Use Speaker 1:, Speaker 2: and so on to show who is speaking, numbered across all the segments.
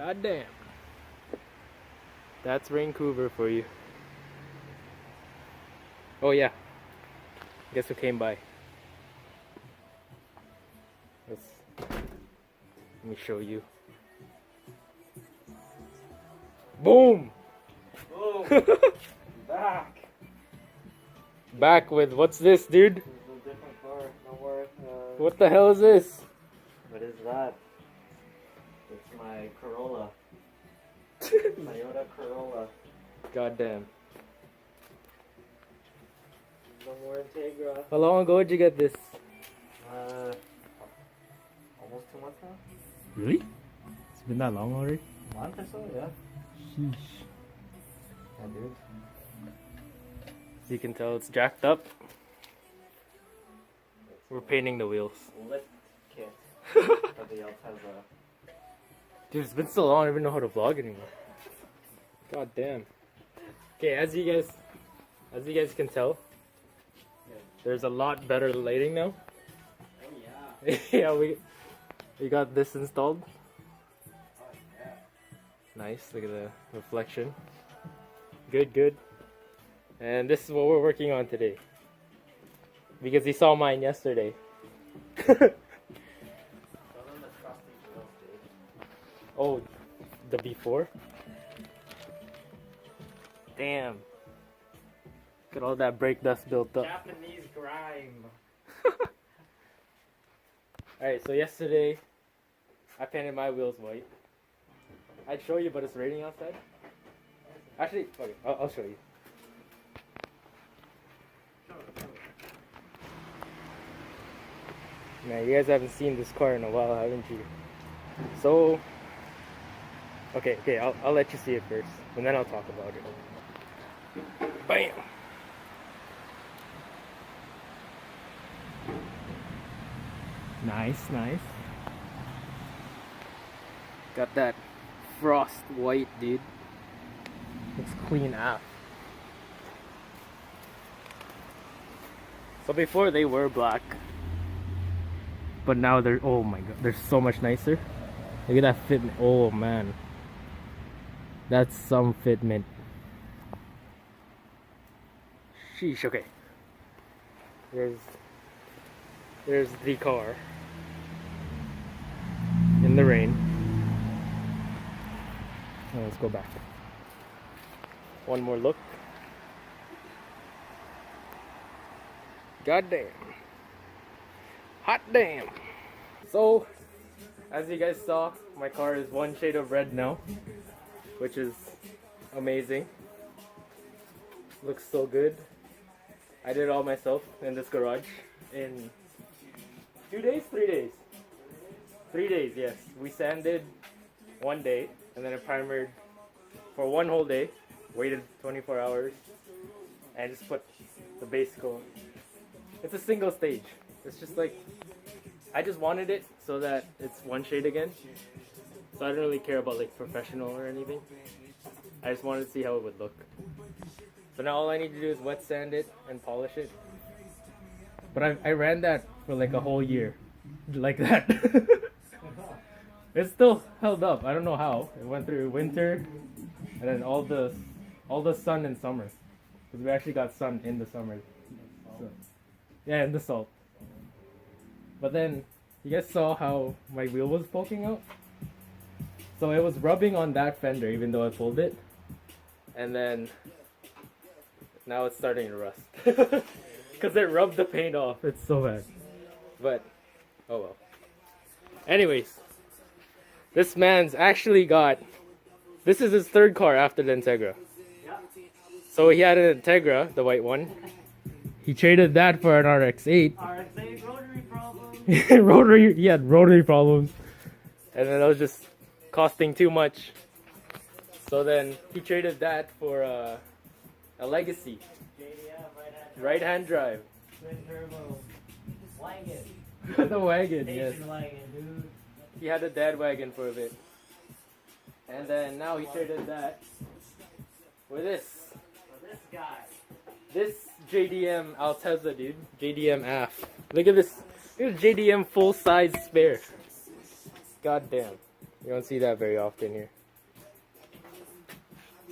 Speaker 1: God damn. That's Vancouver for you. Oh yeah. Guess who came by? Let me show you. Boom!
Speaker 2: Oh, back.
Speaker 1: Back with what's this, dude?
Speaker 2: This is a different car. No more.
Speaker 1: What the hell is this?
Speaker 2: What is that? It's my Corolla. Toyota Corolla.
Speaker 1: Goddamn.
Speaker 2: No more Integra.
Speaker 1: How long ago did you get this?
Speaker 2: Almost 2 months now.
Speaker 1: Really? It's been that long already?
Speaker 2: A month or so, yeah.
Speaker 1: Sheesh.
Speaker 2: Yeah, dude.
Speaker 1: You can tell it's jacked up. We're painting the wheels.
Speaker 2: Lift kit of the Altezza.
Speaker 1: Dude, it's been so long I don't even know how to vlog anymore. God damn. Okay, as you guys can tell, there's a lot better lighting now.
Speaker 2: Oh yeah.
Speaker 1: Yeah, we got this installed.
Speaker 2: Oh yeah.
Speaker 1: Nice, look at the reflection. Good. And this is what we're working on today. Because you saw mine yesterday. Oh, the before? Damn. Look at all that brake dust built up.
Speaker 2: Japanese grime.
Speaker 1: Alright, so yesterday I painted my wheels white. I'd show you, but it's raining outside. Actually, fuck it, I'll show you. Man, you guys haven't seen this car in a while, haven't you? So, okay, I'll let you see it first, and then I'll talk about it. Bam! Nice. Got that frost white, dude. Looks clean out. So before they were black, but now they're, oh my god, they're so much nicer. Look at that fitment. Oh man, that's some fitment. Sheesh. Okay, there's the car in the rain. Now let's go back. One more look. God damn. Hot damn. So, as you guys saw, my car is one shade of red now, which is amazing. Looks so good. I did it all myself in this garage in 2 days? 3 days? 3 days, yes. We sanded one day and then I primered for one whole day, waited 24 hours, and just put the base coat. It's a single stage. It's just like, I just wanted it so that it's one shade again. So I don't really care about like professional or anything. I just wanted to see how it would look. So now all I need to do is wet sand it and polish it. But I ran that for like a whole year. Like that. It still held up. I don't know how. It went through winter and then all the sun in summer. Because we actually got sun in the summer. So, yeah, in the salt. But then you guys saw how my wheel was poking out. So it was rubbing on that fender even though I pulled it. And then now it's starting to rust. Because it rubbed the paint off. It's so bad. But, oh well. Anyways, this man's actually got, this is his third car after the Integra.
Speaker 2: Yeah.
Speaker 1: So he had an Integra, the white one. He traded that for an RX-8.
Speaker 2: RX-8 rotary problems.
Speaker 1: He had rotary problems. And then it was just costing too much. So then he traded that for a Legacy.
Speaker 2: JDM,
Speaker 1: Right-hand drive.
Speaker 2: twin turbo. Wagon.
Speaker 1: The wagon, yes.
Speaker 2: Station wagon, dude.
Speaker 1: He had a dad wagon for a bit. And then now he traded that for this.
Speaker 2: For this guy.
Speaker 1: This JDM Altezza, dude. JDM AF. Look at this. Look at JDM full-size spare. God damn. You don't see that very often here.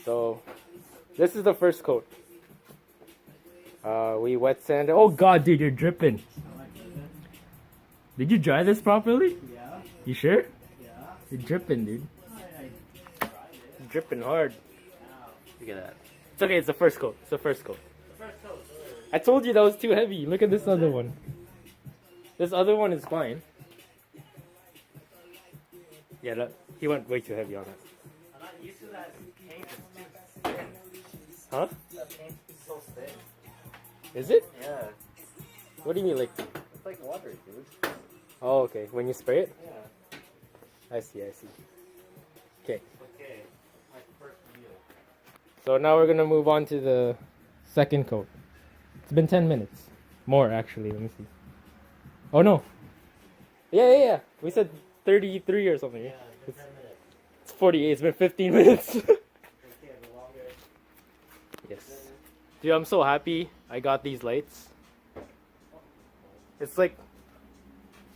Speaker 1: So this is the first coat. We wet sand. Oh god, dude, you're dripping. Did you dry this properly?
Speaker 2: Yeah.
Speaker 1: You sure?
Speaker 2: Yeah.
Speaker 1: You're dripping, dude. You're dripping hard. Look at that. It's okay, it's the first coat. It's the first coat.
Speaker 2: The first coat.
Speaker 1: I told you that was too heavy. Look at this other one. This other one is fine. Yeah, that, he went way too heavy on it.
Speaker 2: I'm not used to that paint. It's too thin.
Speaker 1: Huh?
Speaker 2: That paint is so thin.
Speaker 1: Is it?
Speaker 2: Yeah.
Speaker 1: What do you mean, like?
Speaker 2: It's like water, dude.
Speaker 1: Oh, okay. When you spray it?
Speaker 2: Yeah.
Speaker 1: I see, I see. Okay.
Speaker 2: Okay. My first meal.
Speaker 1: So now we're gonna move on to the second coat. It's been 10 minutes. More, actually. Let me see. Oh, no. Yeah. We said 33 or something.
Speaker 2: Yeah,
Speaker 1: Yeah?
Speaker 2: it's been 10 minutes.
Speaker 1: It's 48. It's been 15 minutes.
Speaker 2: Okay, the longer.
Speaker 1: Yes. Dude, I'm so happy I got these lights. It's like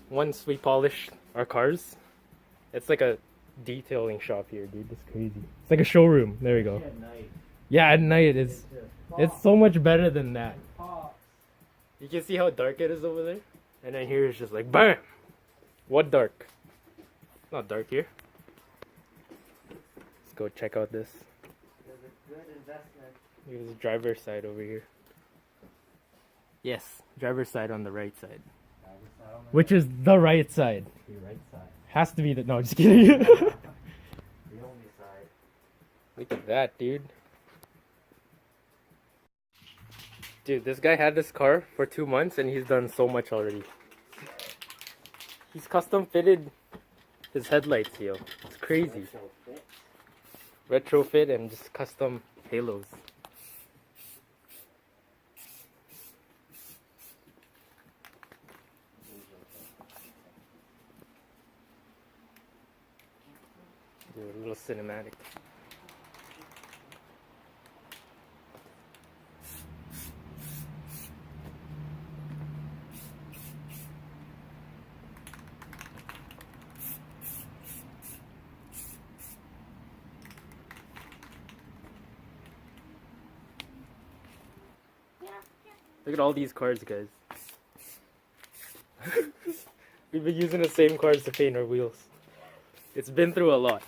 Speaker 1: once we polish our cars, it's like a detailing shop here, dude. It's crazy. It's like a showroom. There we go.
Speaker 2: At night.
Speaker 1: Yeah, at night it's
Speaker 2: It's
Speaker 1: so much better than that.
Speaker 2: pops.
Speaker 1: You can see how dark it is over there, and then here it's just like bam. What dark? Not dark here. Let's go check out this.
Speaker 2: It's a good investment.
Speaker 1: Look at this driver's side over here. Yes, driver's side on the right side. Which is the right side.
Speaker 2: The right side.
Speaker 1: Has to be the. No, just kidding.
Speaker 2: The only side.
Speaker 1: Look at that, dude. Dude, this guy had this car for 2 months and he's done so much already. He's custom fitted his headlights, yo. It's crazy. Retrofit and just custom halos. Do a little cinematic. Look at all these cards, guys. We've been using the same cards to paint our wheels. It's been through a lot.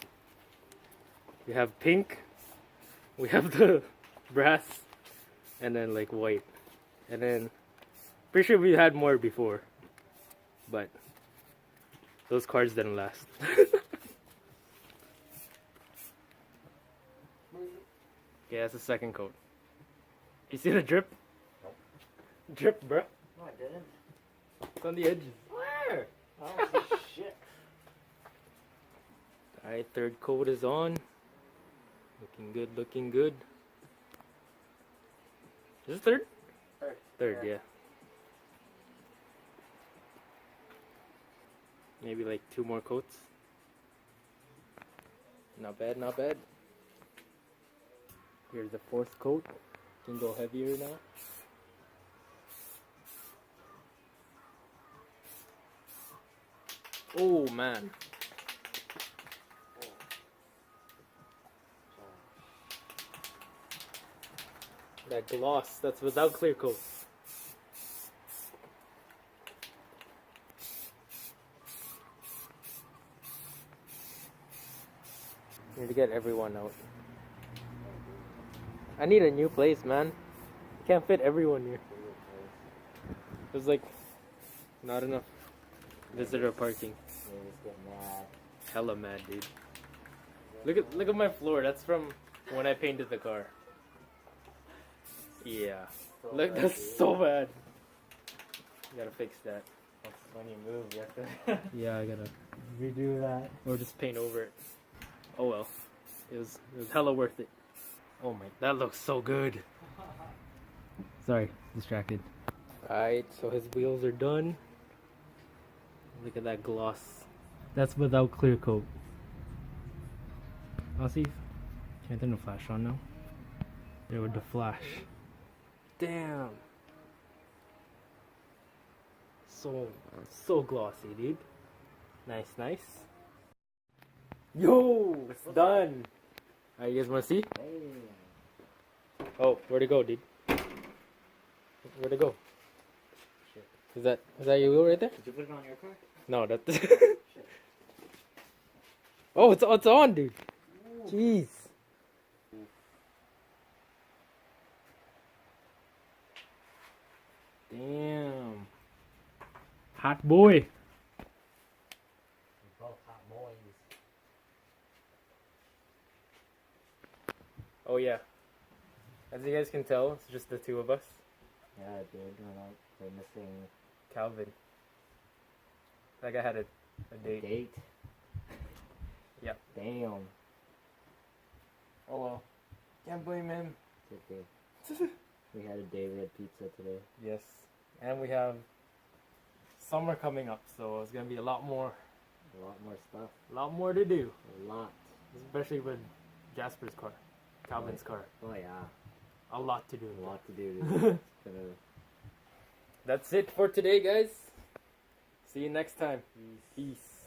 Speaker 1: We have pink, we have the brass, and then like white. And then, pretty sure we had more before. But, those cards didn't last. Yeah, that's the second coat. You see the drip?
Speaker 2: Nope.
Speaker 1: Drip, bro.
Speaker 2: No, I didn't.
Speaker 1: It's on the edges.
Speaker 2: Where? I don't see shit.
Speaker 1: Alright, third coat is on. Looking good, looking good. Is it third?
Speaker 2: Third.
Speaker 1: Third, yeah. Maybe like 2 more coats. Not bad, not bad. Here's the fourth coat. Can go heavier now. Oh man. That gloss, that's without clear coat. Need to get everyone out. I need a new place, man. Can't fit everyone here. There's like not enough visitor parking. Hella mad, dude. Look at my floor. That's from when I painted the car. Yeah. Look, that's so bad. You gotta fix that.
Speaker 2: When you move, you have to
Speaker 1: Yeah, I gotta.
Speaker 2: redo that.
Speaker 1: Or just paint over it. Oh well. It was hella worth it. Oh my, that looks so good. Sorry, distracted. Alright, so his wheels are done. Look at that gloss. That's without clear coat. I'll see. Can I turn the flash on now? There with the flash. Damn. So glossy, dude. Nice. Yo, it's done. Alright, you guys wanna see?
Speaker 2: Hey.
Speaker 1: Oh, where'd it go, dude? Where'd it go?
Speaker 2: Shit.
Speaker 1: Is that your wheel right there?
Speaker 2: Did you put it on your car?
Speaker 1: No, that's. Oh, it's on, dude. Jeez. Damn. Hot boy.
Speaker 2: We're both hot boys.
Speaker 1: Oh yeah. As you guys can tell, it's just the two of us.
Speaker 2: Yeah, dude. We're missing
Speaker 1: Calvin. That guy had a date.
Speaker 2: date.
Speaker 1: Yeah.
Speaker 2: Damn.
Speaker 1: Oh well. Can't blame him.
Speaker 2: It's okay. We had a date. We had pizza today.
Speaker 1: Yes. And we have summer coming up, so it's gonna be a lot more to do.
Speaker 2: A lot.
Speaker 1: Especially with Jasper's car. Calvin's car.
Speaker 2: Oh yeah.
Speaker 1: A lot to do.
Speaker 2: A lot to do. Dude. It's gonna.
Speaker 1: That's it for today, guys. See you next time. Peace.